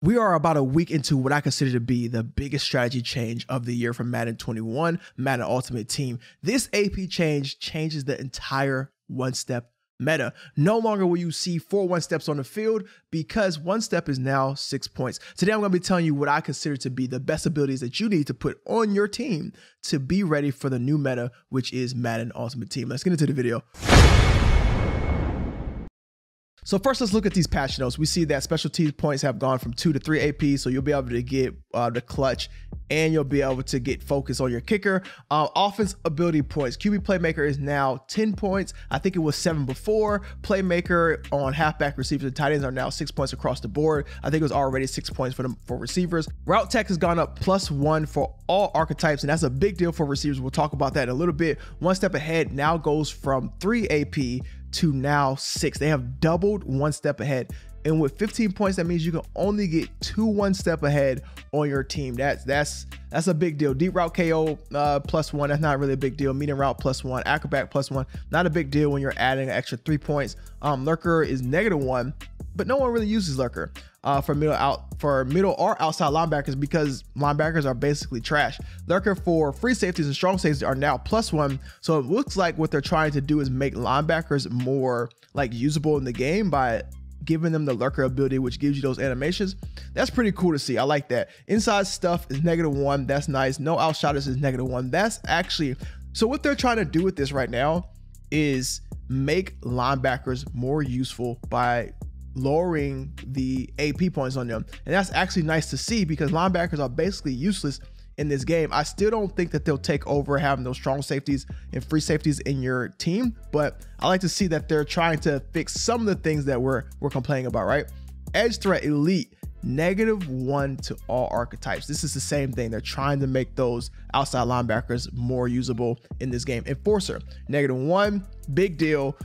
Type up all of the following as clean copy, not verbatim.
We are about a week into what I consider to be the biggest strategy change of the year for Madden 21, Madden Ultimate Team. This AP change changes the entire one-step meta. No longer will you see 4 one-steps on the field because one step is now 6 points. Today I'm going to be telling you what I consider to be the best abilities that you need to put on your team to be ready for the new meta, which is Madden Ultimate Team. Let's get into the video. So first, let's look at these patch notes. We see that special teams points have gone from 2 to 3 AP, so you'll be able to get the clutch, and you'll be able to get focus on your kicker. Offense ability points. QB playmaker is now 10 points. I think it was 7 before. Playmaker on halfback, receivers, and tight ends are now 6 points across the board. I think it was already 6 points for receivers. Route tech has gone up +1 for all archetypes, and that's a big deal for receivers. We'll talk about that in a little bit. One step ahead now goes from 3 AP to now 6. They have doubled one step ahead, and with 15 points, that means you can only get 2 one step ahead on your team. That's a big deal. Deep route KO +1, that's not really a big deal. Medium route +1, acrobat +1, not a big deal when you're adding an extra 3 points. Lurker is -1, but no one really uses lurker for middle or outside linebackers because linebackers are basically trash. Lurker for free safeties and strong safeties are now +1. So it looks like what they're trying to do is make linebackers more like usable in the game by giving them the lurker ability, which gives you those animations. That's pretty cool to see. I like that. Inside stuff is -1. That's nice. No outshotters is -1. That's actually, so what they're trying to do with this right now is make linebackers more useful by lowering the AP points on them. And that's actually nice to see because linebackers are basically useless in this game. I still don't think that they'll take over having those strong safeties and free safeties in your team, but I like to see that they're trying to fix some of the things that we're complaining about, right? Edge threat elite, -1 to all archetypes. This is the same thing. They're trying to make those outside linebackers more usable in this game. Enforcer, -1, big deal.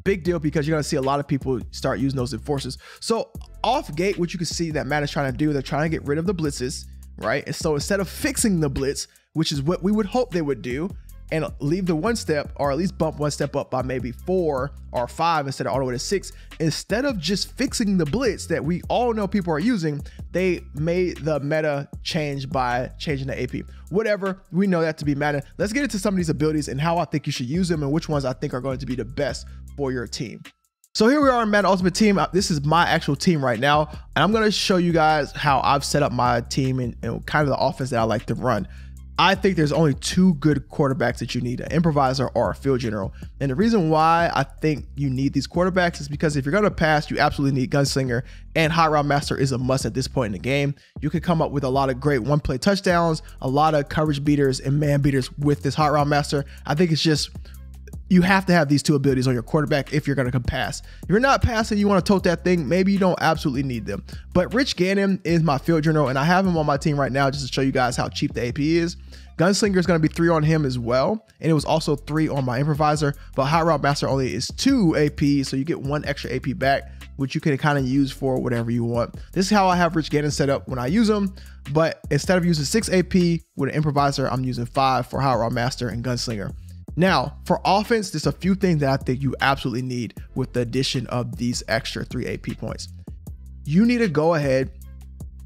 Big deal because you're going to see a lot of people start using those enforcers. So off gate, what you can see that Madden's trying to do, they're trying to get rid of the blitzes, right? And so instead of fixing the blitz, which is what we would hope they would do, and leave the one step or at least bump one step up by maybe 4 or 5 instead of all the way to 6, instead of just fixing the blitz that we all know people are using, they made the meta change by changing the AP. Whatever, we know that to be Madden. Let's get into some of these abilities and how I think you should use them and which ones I think are going to be the best for your team. So here we are in Madden Ultimate Team. This is my actual team right now, and I'm going to show you guys how I've set up my team and kind of the offense that I like to run. I think there's only 2 good quarterbacks that you need, an improviser or a field general. And the reason why I think you need these quarterbacks is because if you're going to pass, you absolutely need gunslinger, and hot route master is a must at this point in the game. You can come up with a lot of great one-play touchdowns, a lot of coverage beaters and man beaters with this hot route master. I think it's just, you have to have these 2 abilities on your quarterback if you're going to pass. If you're not passing, you want to tote that thing, maybe you don't absolutely need them. But Rich Gannon is my field general, and I have him on my team right now just to show you guys how cheap the AP is. Gunslinger is going to be 3 on him as well, and it was also 3 on my improviser, but hot route master only is 2 AP, so you get 1 extra AP back, which you can kind of use for whatever you want. This is how I have Rich Gannon set up when I use him, but instead of using 6 AP with an improviser, I'm using 5 for hot route master and gunslinger. Now, for offense, there's a few things that I think you absolutely need with the addition of these extra 3 AP points. You need to go ahead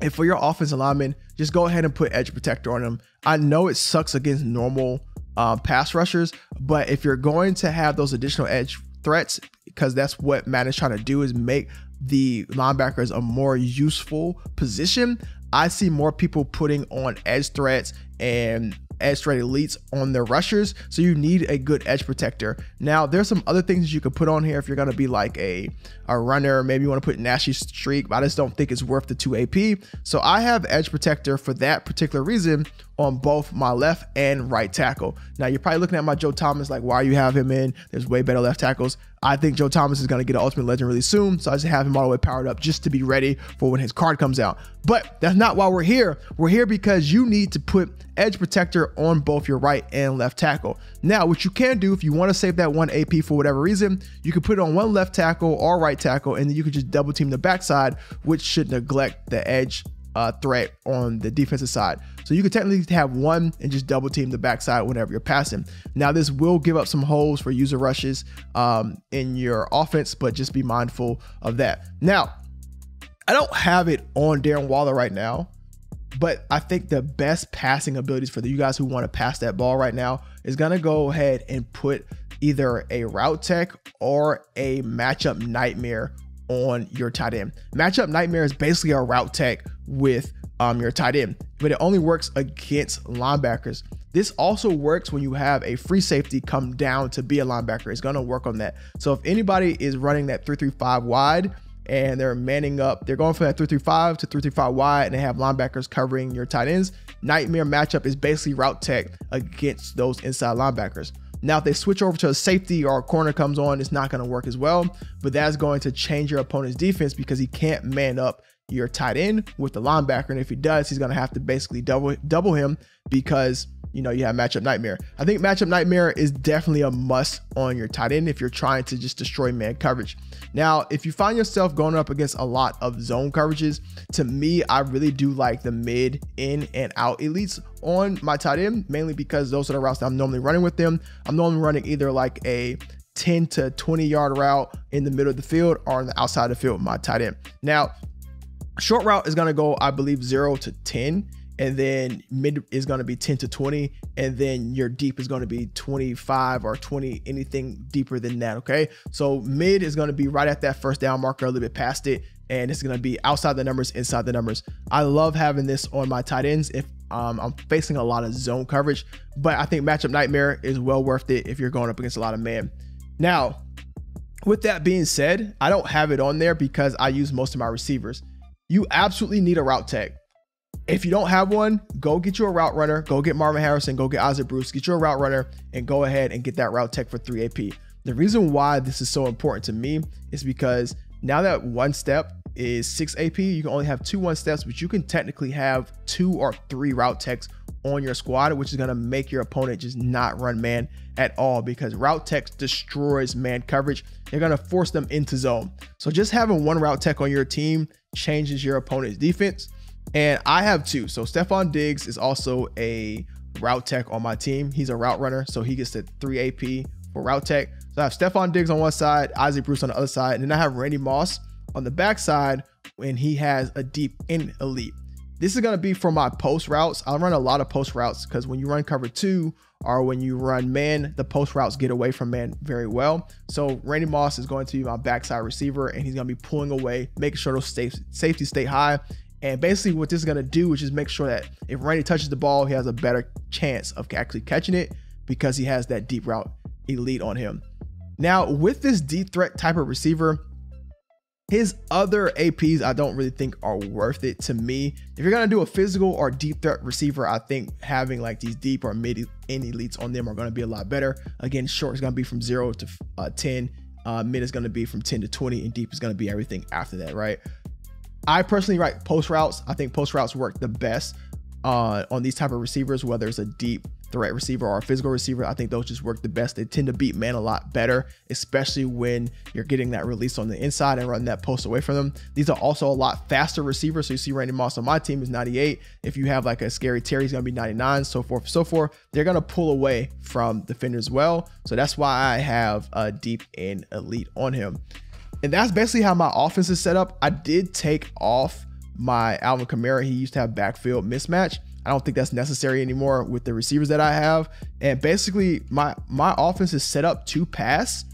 and for your offensive lineman, just go ahead and put edge protector on them. I know it sucks against normal pass rushers, but if you're going to have those additional edge threats, because that's what Madden's trying to do, is make the linebackers a more useful position. I see more people putting on edge threats and edge threat elites on their rushers, so you need a good edge protector. Now there's some other things you could put on here if you're going to be like a runner. Maybe you want to put nasty streak, but I just don't think it's worth the 2 AP. So I have edge protector for that particular reason on both my left and right tackle. Now you're probably looking at my Joe Thomas like, why you have him in? There's way better left tackles. I think Joe Thomas is going to get an Ultimate Legend really soon, so I just have him all the way powered up just to be ready for when his card comes out. But that's not why we're here. We're here because you need to put edge protector on both your right and left tackle. Now, what you can do if you want to save that 1 AP for whatever reason, you can put it on 1 left tackle or right tackle, and then you can just double team the backside, which should neglect the edge threat on the defensive side. So you could technically have 1 and just double team the backside whenever you're passing. Now this will give up some holes for user rushes in your offense, but just be mindful of that. Now I don't have it on Darren Waller right now, but I think the best passing abilities for you guys who want to pass that ball right now is going to go ahead and put either a route tech or a matchup nightmare on your tight end. Matchup nightmare is basically a route tech with your tight end, but it only works against linebackers. This also works when you have a free safety come down to be a linebacker. It's going to work on that. So if anybody is running that 3-3-5 wide and they're manning up, they're going from that 3-3-5 to 3-3-5 wide, and they have linebackers covering your tight ends, nightmare matchup is basically route tech against those inside linebackers. Now, if they switch over to a safety or a corner comes on, it's not going to work as well, but that's going to change your opponent's defense because he can't man up your tight end with the linebacker. And if he does, he's going to have to basically double him because, you know, you have matchup nightmare. I think matchup nightmare is definitely a must on your tight end if you're trying to just destroy man coverage. Now, if you find yourself going up against a lot of zone coverages, to me, I really do like the mid, in, and out elites on my tight end, mainly because those are the routes that I'm normally running with them. I'm normally running either like a 10 to 20 yard route in the middle of the field or on the outside of the field with my tight end. Now, short route is going to go, I believe, 0 to 10. And then mid is going to be 10 to 20. And then your deep is going to be 25 or 20, anything deeper than that. Okay. So mid is going to be right at that first down marker, a little bit past it. And it's going to be outside the numbers, inside the numbers. I love having this on my tight ends if I'm facing a lot of zone coverage, but I think matchup nightmare is well worth it if you're going up against a lot of man. Now, with that being said, I don't have it on there because I use most of my receivers. You absolutely need a route tech. If you don't have one, go get you a route runner, go get Marvin Harrison, go get Isaac Bruce, get you a route runner and go ahead and get that route tech for 3 AP. The reason why this is so important to me is because now that one step is 6 AP, you can only have 2 1 steps, but you can technically have 2 or 3 route techs on your squad, which is going to make your opponent just not run man at all because route tech destroys man coverage. They're going to force them into zone. So just having one route tech on your team changes your opponent's defense. And I have 2. So Stephon Diggs is also a route tech on my team. He's a route runner, so he gets the 3 AP for route tech. So I have Stephon Diggs on one side, Isaac Bruce on the other side, and then I have Randy Moss on the backside when he has a deep in elite. This is going to be for my post routes. I run a lot of post routes because when you run cover 2 or when you run man, the post routes get away from man very well. So Randy Moss is going to be my backside receiver, and he's going to be pulling away, making sure those safeties stay high. And basically what this is going to do is just make sure that if Randy touches the ball, he has a better chance of actually catching it because he has that deep route elite on him. Now, with this deep threat type of receiver, his other APs I don't really think are worth it to me. If you're going to do a physical or deep threat receiver, I think having like these deep or mid end elites on them are going to be a lot better. Again, short is going to be from 0 to 10. Mid is going to be from 10 to 20, and deep is going to be everything after that, right? I personally write post routes. I think post routes work the best on these type of receivers, whether it's a deep threat receiver or a physical receiver. I think those just work the best. They tend to beat man a lot better, especially when you're getting that release on the inside and running that post away from them. These are also a lot faster receivers. So you see Randy Moss on my team is 98. If you have like a Scary Terry, he's going to be 99, so forth, so forth. They're going to pull away from defenders well. So that's why I have a deep and elite on him. And that's basically how my offense is set up. I did take off my Alvin Kamara. He used to have backfield mismatch. I don't think that's necessary anymore with the receivers that I have. And basically my offense is set up to pass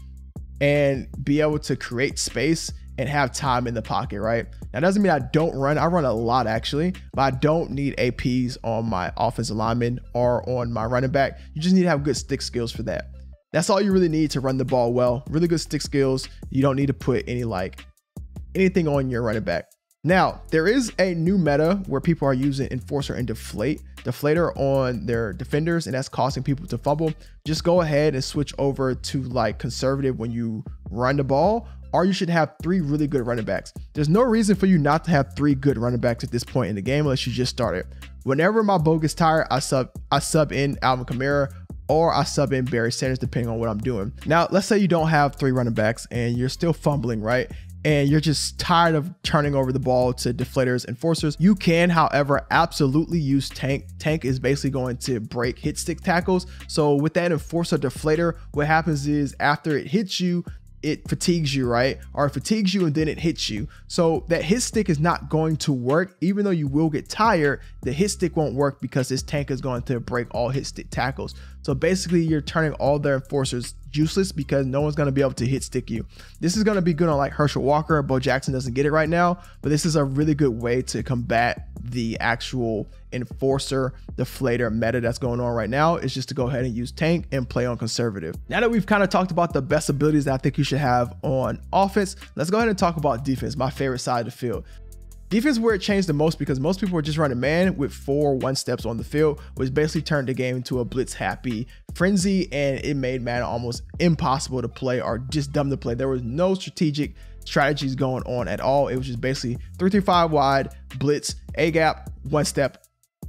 and be able to create space and have time in the pocket, right? That doesn't mean I don't run. I run a lot actually, but I don't need APs on my offensive lineman or on my running back. You just need to have good stick skills for that. That's all you really need to run the ball well. Really good stick skills. You don't need to put anything on your running back. Now, there is a new meta where people are using enforcer and deflator on their defenders, and that's causing people to fumble. Just go ahead and switch over to like conservative when you run the ball, or you should have 3 really good running backs. There's no reason for you not to have 3 good running backs at this point in the game unless you just started. Whenever my bow gets tired, I sub in Alvin Kamara, or I sub in Barry Sanders, depending on what I'm doing. Now, let's say you don't have 3 running backs and you're still fumbling, right? And you're just tired of turning over the ball to deflators and enforcers. You can, however, absolutely use tank. Tank is basically going to break hit stick tackles. So with that enforcer deflator, what happens is after it hits you, it fatigues you, right? Or it fatigues you and then it hits you. So that hit stick is not going to work. Even though you will get tired, the hit stick won't work because this tank is going to break all hit stick tackles. So basically you're turning all their enforcers useless because no one's going to be able to hit stick you. This is going to be good on like Herschel Walker. Bo Jackson doesn't get it right now, but this is a really good way to combat the actual enforcer deflator meta that's going on right now. Is just to go ahead and use tank and play on conservative. Now that we've kind of talked about the best abilities that I think you should have on offense, let's go ahead and talk about defense, my favorite side of the field. Defense is where it changed the most because most people were just running man with 4 one-steps on the field, which basically turned the game into a blitz happy frenzy, and it made Madden almost impossible to play or just dumb to play. There was no strategic strategies going on at all. It was just basically 3-3-5 wide, blitz, A gap, one step,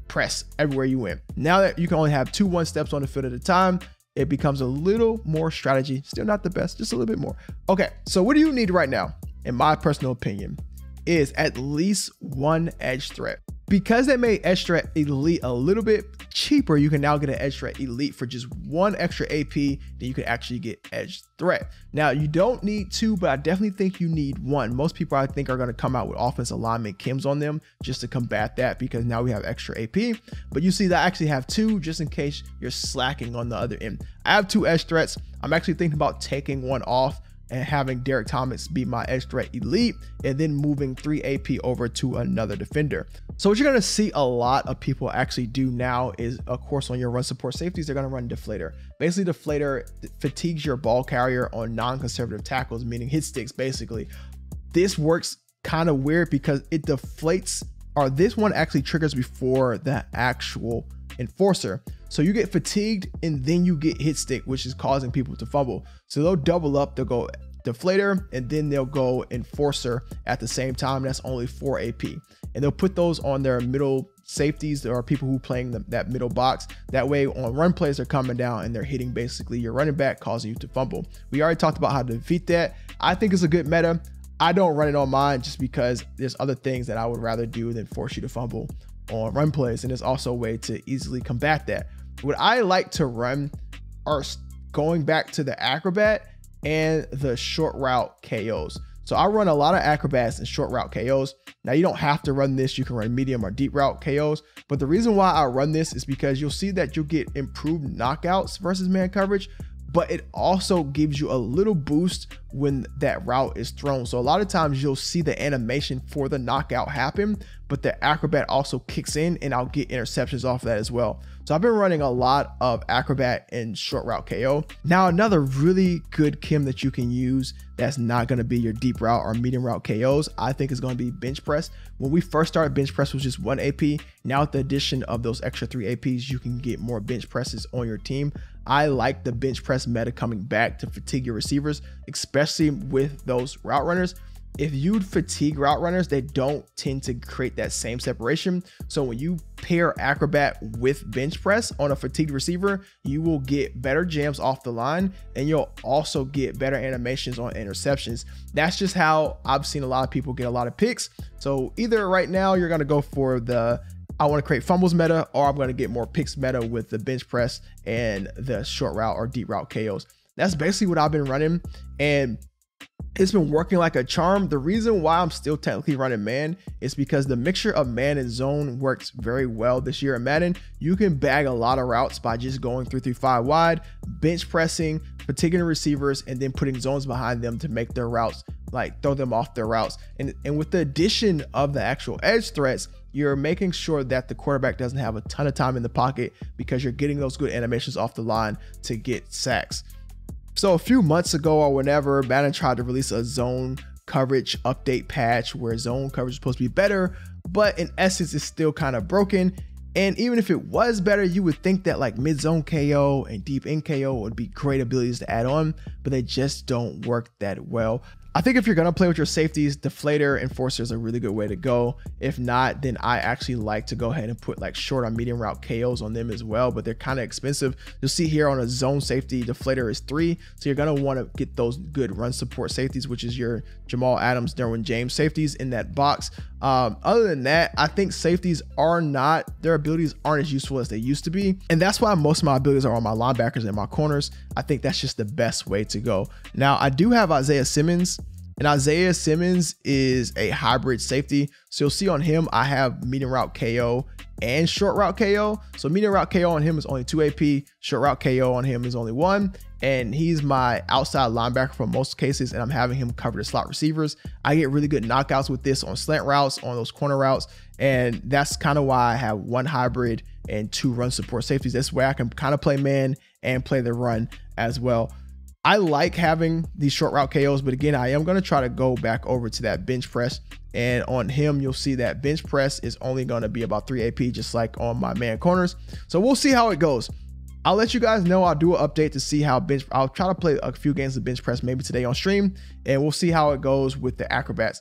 press everywhere you went. Now that you can only have 2 one-steps on the field at a time, it becomes a little more strategy. Still not the best, just a little bit more. Okay, so what do you need right now, in my personal opinion, is at least 1 edge threat. Because they made edge threat elite a little bit cheaper, you can now get an edge threat elite for just 1 extra AP, then you can actually get edge threat. Now you don't need 2, but I definitely think you need 1. Most people I think are going to come out with offensive alignment chems on them just to combat that, because now we have extra AP. But you see that I actually have 2 just in case you're slacking on the other end. I have 2 edge threats. I'm actually thinking about taking 1 off and having Derek Thomas be my edge threat elite, and then moving 3 AP over to another defender. So what you're gonna see a lot of people actually do now is, of course, on your run support safeties, they're gonna run deflator. Basically, deflator fatigues your ball carrier on non-conservative tackles, meaning hit sticks, basically. This works kind of weird because it deflates, or this one actually triggers before the actual enforcer. So you get fatigued and then you get hit stick, which is causing people to fumble. So they'll double up, they'll go deflator and then they'll go enforcer at the same time. That's only 4 AP. And they'll put those on their middle safeties. There are people who playing that middle box. That way on run plays, they're coming down and they're hitting basically your running back, causing you to fumble. We already talked about how to defeat that. I think it's a good meta. I don't run it on mine just because there's other things that I would rather do than force you to fumble on run plays. And there's also a way to easily combat that. What I like to run are going back to the acrobat and the short route KOs. So I run a lot of acrobats and short route KOs. Now you don't have to run this. You can run medium or deep route KOs. But the reason why I run this is because you'll see that you'll get improved knockouts versus man coverage, but it also gives you a little boost when that route is thrown. So a lot of times you'll see the animation for the knockout happen, but the acrobat also kicks in and I'll get interceptions off of that as well. So I've been running a lot of acrobat and short route KO. Now another really good chem that you can use that's not going to be your deep route or medium route KOs, I think is going to be bench press. When we first started, bench press was just 1 AP. Now with the addition of those extra 3 APs, you can get more bench presses on your team. I like the bench press meta coming back to fatigue your receivers, especially with those route runners. If you fatigue route runners, they don't tend to create that same separation. So when you pair acrobat with bench press on a fatigued receiver, you will get better jams off the line and you'll also get better animations on interceptions. That's just how I've seen a lot of people get a lot of picks. So either right now you're going to go for the I want to create fumbles meta, or I'm going to get more picks meta with the bench press and the short route or deep route KOs. That's basically what I've been running, and it's been working like a charm. The reason why I'm still technically running man is because the mixture of man and zone works very well this year in Madden. You can bag a lot of routes by just going 3-3-5 wide, bench pressing, fatiguing receivers, and then putting zones behind them to make their routes, like throw them off their routes. And with the addition of the actual edge threats, you're making sure that the quarterback doesn't have a ton of time in the pocket because you're getting those good animations off the line to get sacks. So a few months ago or whenever, Madden tried to release a zone coverage update patch where zone coverage is supposed to be better, but in essence it's still kind of broken. And even if it was better, you would think that like mid-zone KO and deep in KO would be great abilities to add on, but they just don't work that well. I think if you're gonna play with your safeties, deflator enforcer is a really good way to go. If not, then I actually like to go ahead and put like short or medium route KOs on them as well, but they're kind of expensive. You'll see here on a zone safety, deflator is 3. So you're gonna wanna get those good run support safeties, which is your Jamal Adams, Derwin James safeties in that box. Other than that, I think safeties their abilities aren't as useful as they used to be. And that's why most of my abilities are on my linebackers and my corners. I think that's just the best way to go. Now, I do have Isaiah Simmons, and Isaiah Simmons is a hybrid safety. So you'll see on him, I have medium route KO and short route KO. So medium route KO on him is only 2 AP, short route KO on him is only 1. And he's my outside linebacker for most cases, and I'm having him cover the slot receivers. I get really good knockouts with this on slant routes, on those corner routes, and that's kind of why I have 1 hybrid and 2 run support safeties. That's where I can kind of play man and play the run as well. I like having these short route KOs, but again, I am going to try to go back over to that bench press. And on him, you'll see that bench press is only going to be about 3 AP, just like on my man corners. So we'll see how it goes. I'll let you guys know. I'll do an update to see how I'll try to play a few games of bench press maybe today on stream, and we'll see how it goes with the acrobats.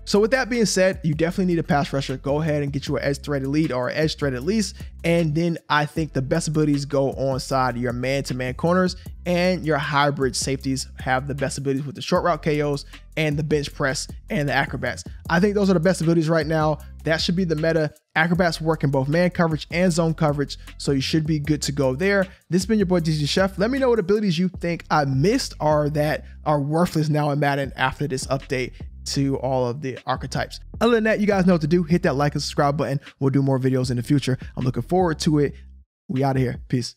So with that being said, you definitely need a pass rusher. Go ahead and get you an edge threat elite or an edge threat at least. And then I think the best abilities go on side your man-to-man corners, and your hybrid safeties have the best abilities with the short route KOs and the bench press and the acrobats. I think those are the best abilities right now. That should be the meta. Acrobats work in both man coverage and zone coverage, so you should be good to go there. This has been your boy DG Chef. Let me know what abilities you think I missed or that are worthless now in Madden after this update to all of the archetypes. Other than that, you guys know what to do. Hit that like and subscribe button. We'll do more videos in the future. I'm looking forward to it. We out of here. Peace.